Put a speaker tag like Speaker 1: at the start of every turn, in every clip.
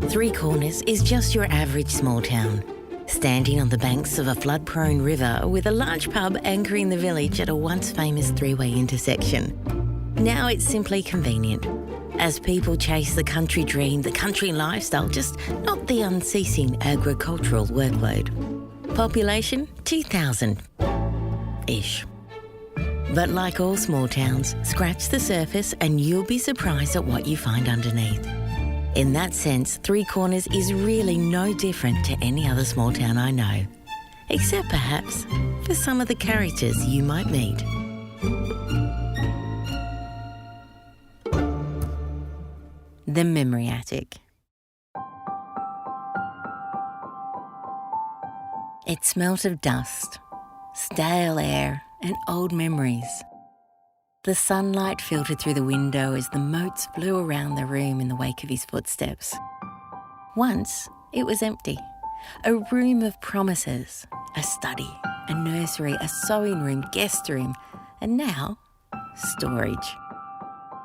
Speaker 1: Three Corners is just your average small town, standing on the banks of a flood-prone river with a large pub anchoring the village at a once famous three-way intersection. Now it's simply convenient, as people chase the country dream, the country lifestyle, just not the unceasing agricultural workload. Population 2,000-ish. But like all small towns, scratch the surface and you'll be surprised at what you find underneath. In that sense, Three Corners is really no different to any other small town I know, except perhaps for some of the characters you might meet. The Memory Attic. It smelt of dust, stale air and old memories. The sunlight filtered through the window as the motes flew around the room in the wake of his footsteps. Once, it was empty. A room of promises, a study, a nursery, a sewing room, guest room, and now, storage.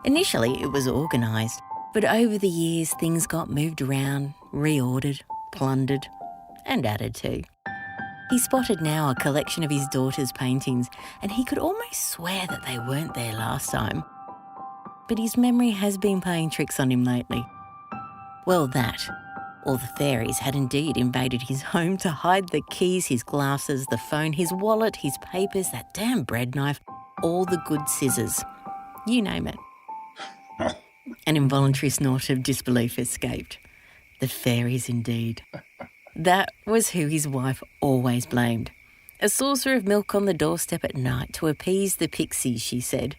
Speaker 1: Initially, it was organised, but over the years, things got moved around, reordered, plundered, and added to. He spotted now a collection of his daughter's paintings, and he could almost swear that they weren't there last time. But his memory has been playing tricks on him lately. Well, that, or the fairies had indeed invaded his home to hide the keys, his glasses, the phone, his wallet, his papers, that damn bread knife, all the good scissors. You name it. An involuntary snort of disbelief escaped. The fairies indeed. That was who his wife always blamed. A saucer of milk on the doorstep at night to appease the pixies, she said.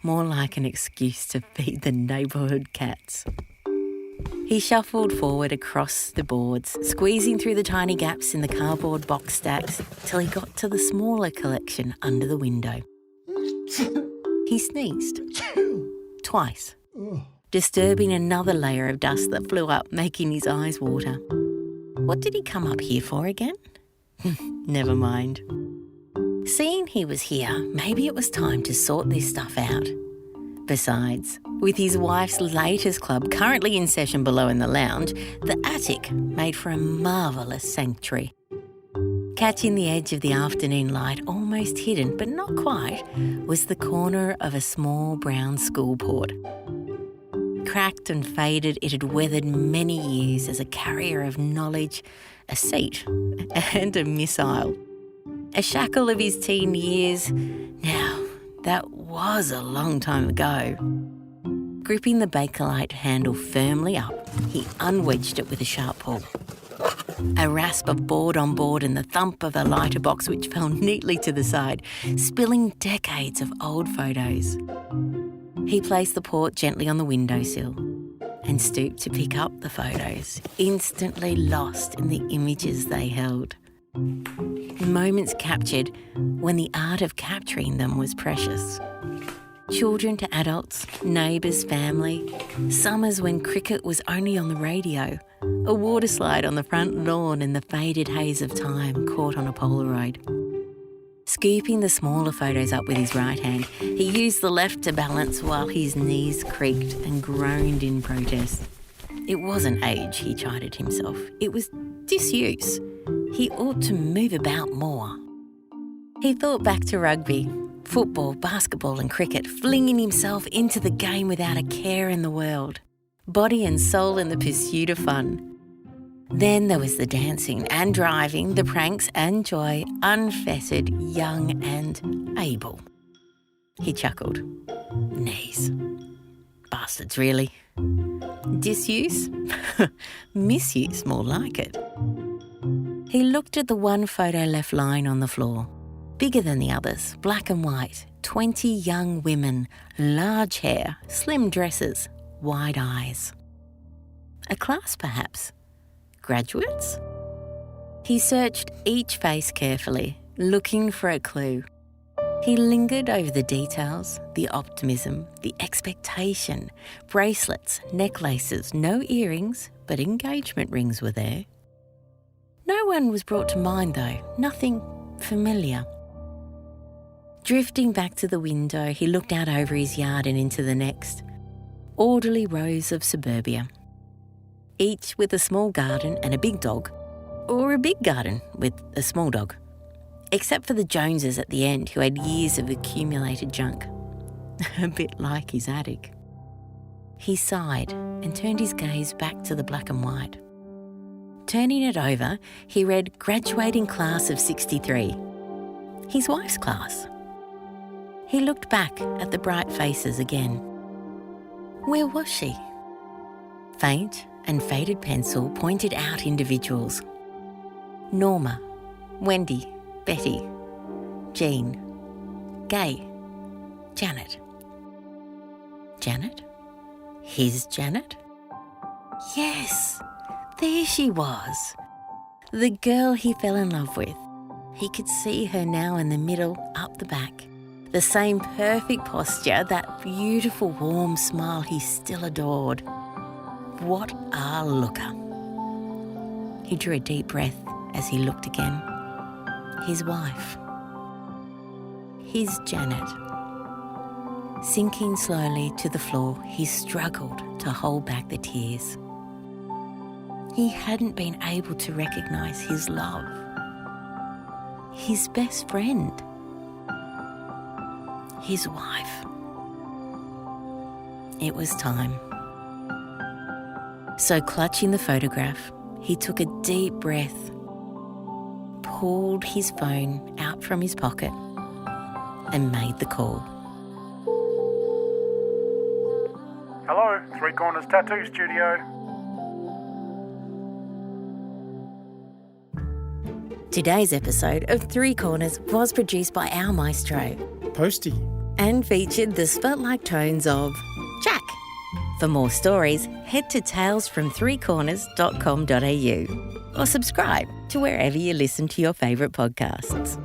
Speaker 1: More like an excuse to feed the neighbourhood cats. He shuffled forward across the boards, squeezing through the tiny gaps in the cardboard box stacks till he got to the smaller collection under the window. He sneezed. Twice. Disturbing another layer of dust that flew up, making his eyes water. What did he come up here for again? Never mind. Seeing he was here, maybe it was time to sort this stuff out. Besides, with his wife's latest club currently in session below in the lounge, the attic made for a marvellous sanctuary. Catching the edge of the afternoon light, almost hidden, but not quite, was the corner of a small brown school port. Cracked and faded, it had weathered many years as a carrier of knowledge, a seat, and a missile. A shackle of his teen years. Now, that was a long time ago. Gripping the Bakelite handle firmly up, he unwedged it with a sharp pull. A rasp of board on board and the thump of a lighter box which fell neatly to the side, spilling decades of old photos. He placed the port gently on the windowsill and stooped to pick up the photos, instantly lost in the images they held. Moments captured when the art of capturing them was precious. Children to adults, neighbours, family, summers when cricket was only on the radio, a water slide on the front lawn and the faded haze of time caught on a Polaroid. Scooping the smaller photos up with his right hand, he used the left to balance while his knees creaked and groaned in protest. It wasn't age, he chided himself. It was disuse. He ought to move about more. He thought back to rugby, football, basketball and cricket, flinging himself into the game without a care in the world, body and soul in the pursuit of fun. Then there was the dancing and driving, the pranks and joy, unfettered, young and able. He chuckled. Knees. Bastards, really. Disuse? Misuse, more like it. He looked at the one photo left lying on the floor. Bigger than the others, black and white, 20 young women, large hair, slim dresses, wide eyes. A class, perhaps? Graduates? He searched each face carefully, looking for a clue. He lingered over the details, the optimism, the expectation, bracelets, necklaces, no earrings, but engagement rings were there. No one was brought to mind though, nothing familiar. Drifting back to the window, he looked out over his yard and into the next. Orderly rows of suburbia. each with a small garden and a big dog, or a big garden with a small dog, except for the Joneses at the end who had years of accumulated junk, a bit like his attic. He sighed and turned his gaze back to the black and white. Turning it over, he read Graduating Class of 63, his wife's class. He looked back at the bright faces again. Where was she? Faint and faded pencil pointed out individuals. Norma, Wendy, Betty, Jean, Gay, Janet. Janet? His Janet? Yes, there she was. The girl he fell in love with. He could see her now in the middle, up the back. The same perfect posture, that beautiful warm smile he still adored. What a looker. He drew a deep breath as he looked again. His wife. His Janet. Sinking slowly to the floor, he struggled to hold back the tears. He hadn't been able to recognise his love. His best friend. His wife. It was time. So clutching the photograph, he took a deep breath, pulled his phone out from his pocket and made the call.
Speaker 2: Hello, Three Corners Tattoo Studio.
Speaker 1: Today's episode of Three Corners was produced by our maestro,
Speaker 2: Postie.
Speaker 1: and featured the spotlight tones of Jack. For more stories, head to talesfromthreecorners.com.au or subscribe to wherever you listen to your favourite podcasts.